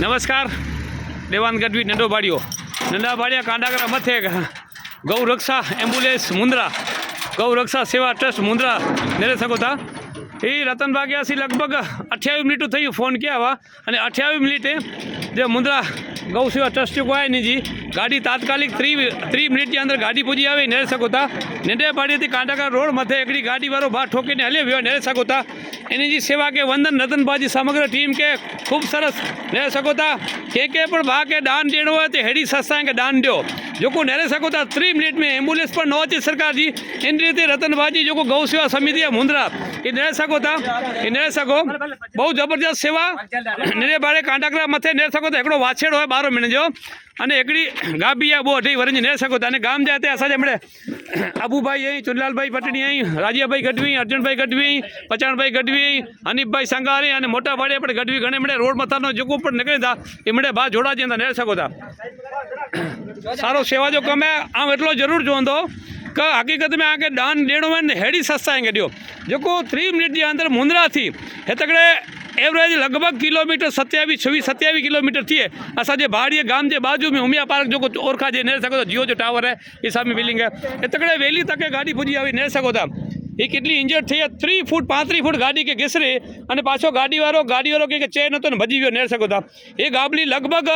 नमस्कार देवान गढ़वी नंढो भाड़ियो नंढा भाड़िया कांडागरा मथे गौ रक्षा एम्बुलेंस मुंद्रा गौ रक्षा सेवा ट्रस्ट मुंद्रा नेरे सको था ये रतन भाग्यासी लगभग 28 मिनिट थी फोन किया हुआ 28 मिनिटे जो मुंद्रा गौ सेवा ट्रस्ट को है नहीं जी गाड़ी तात्कालिक 3 मिनिट के अंदर गाड़ी पूजी आई नेरे सको था नंढे भाड़िया थी कांडागरा रोड मथे एक गाड़ी वालों बाहर ठोकी ने हले वो नेरे सको था एनी जी सेवा के वंदन रतन भाजी समग्र टीम के खूब सरस नेरे सको था के पण भा के दान देणो है तो हेड़ी संस्था के दान दो जो को नेरे सको था 3 मिनिट में एम्बुलेंस पर न अचे सरकार जी इन रीते रतन भाजी जो गौ सेवा समिति है मुंद्रा ये नेरे सको था ये नेरे सको बहुत जबरदस्त सेवा नेरे बाड़े कांडागरा मथे नेरे सको था एकड़ो वाछेड़ो है 12 महीने जो અને એકડી ગાબી આ બહુ 28 વર્ષની ને શકો અને ગામ જાય તે અસાજે મળે અબુભાઈ અહીં ચુનલાલભાઈ પટણી અહીં રાજીયાભાઈ ગઢવી અર્જુનભાઈ ગઢવી પચાણભાઈ ગઢવી હનીફભાઈ સંગારી અને મોટા ભાડે આપણે ગઢવી ઘણે મળે રોડ મથાનો જોકો પણ નીકળી તા એ મળે બા જોડા જતા ને શકો તા સારો સેવા જો કમે આમ એટલો જરૂર જોંદો કે હકીકત में आके दान देणो है हेड़ी सस्ता है जो 3 मिनिट के अंदर मुंद्रा थी हेतकड़े एवरेज लगभग किलोमीटर 27 किलोमीटर थी असाजे भाड़िए गाम के बाजू में उमिया पार्क जो ओरखा जे नेर सको जियो जो टावर है ये सामने बिल्डिंग है एतकड़े वेली तक गाड़ी पूजी आई नेर सको था ये कितनी इंजर्ड थी 3 फूट 35 फूट गाड़ी के घिसरे और पाछो गाड़ी वालों के चेन तो भजी गयो नेर सको था ये गाबली लगभग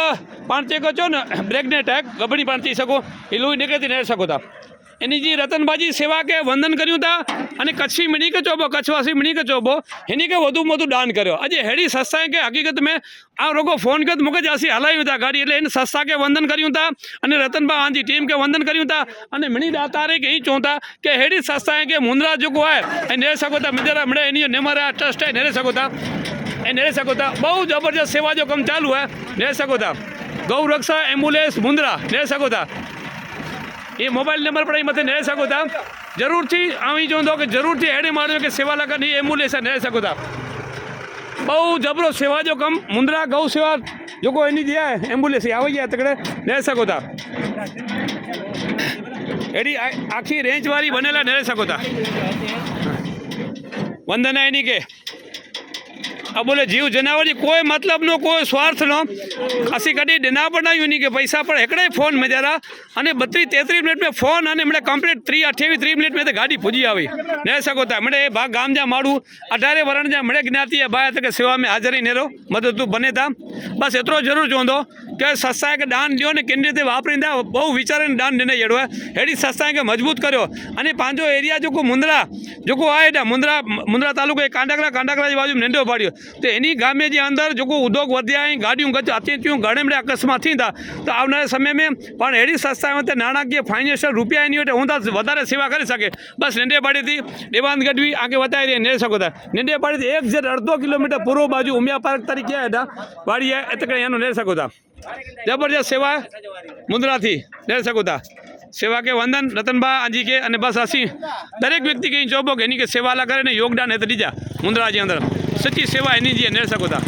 5 चो न ब्रेक ने टैक गबड़ी पण थी सको ये लोही निकलती नेर सको था एनी जी रतन भाजी सेवा के वंदन कर्યું था અને કચ્છી મીણી કે ચોબો કચ્છવાસી મીણી के ચોબો એની के વધુ મોટું દાન કર્યો अजे हेड़ी संस्था के हकीकत में आ रोगो फोन कर मुके जासी हलायूं था गाड़ी એટલે એને संस्था के वंदन कर्યું था અને रतन भाई जी टीम के वंदन कर्યું था અને મીણી दातारे के ही चौथा के हेड़ी संस्था के मुंद्रा जो है ए नेरे सको था मिजरा मड़े एनी नेमरा ट्रस्ट है नेरे सको था ए नेरे सको था बहुत जबरदस्त सेवा जो कम चालू है नेरे सको था गौ रक्षा एम्बुलेंस मुंद्रा नेरे सको था ये मोबाइल नंबर पर मत नेरे सको था जरूर थी आवी जो कि जरूर थी हेडे मारो कि सेवा लगा नहीं एम्बुलेंस नेरे सको था बहु जबरो सेवा जो कम मुंद्रा गौ सेवा जो को एनी दिया है एम्बुलेंस आई जाए तकड़े नेरे सको था एडी आखी रेंज वाली बनेला नेरे सको था वंदना एनी के अब बोले जीव जनावर जी कोई मतलब नो कोई स्वार्थ नो असी कभी डिना बनायु नहीं कि पैसा पर एकड़े फोन में जरा अने 32-33 मिनट में फोन अने मळे कम्प्लीट 3 मिनट में तो गाड़ी पूजी आई ने सको था मळे भाग गाम जा माड़ू 18 वरण जा मळे ज्ञाति बाय तक सेवा में हाजरी नेरो मदद बने था बस एतरो जरूर चवंदो कि संस्था के दान दियो ने केंद्र ते वापरींदा बहु विचारीने दान देने जड़ो है हेड़ी संस्था के मजबूत करो अने पांचो एरिया जो को मुंद्रा जो को आए मुंद्रा तालुको कांडागरा जी बाजू नंढो पाड़ियो तो एनी गामे जे अंदर जो उद्योग वध्या गाड़ियों गज अती थी घणे बड़े अकस्मात थी था तो आवनारा समय में पण एडी संस्थाओं नाणाकीय फाइनेंशियल रुपया एनी हूँ वधारे सेवा कर सके बस नंढे पाड़ी थी देवान गढ़वी आगे बताई रही नेरे सको था नंढे पाड़ी थी 1.5 किलोमीटर पूर्व बाजू उमिया पार्क तरीके है वाड़ी है एतकड़े एनो नेरे सको था जबरदस्त सेवा मुंद्रा थी नेरे सको था सेवा के वंदन रतन भा आजी के अने बस असी दरेक व्यक्ति के चौबो के एनी के सेवा ला करे ने योगदान है तो दीजा मुंद्रा जी अंदर सच्ची सेवा एनी जी नेरे सको था।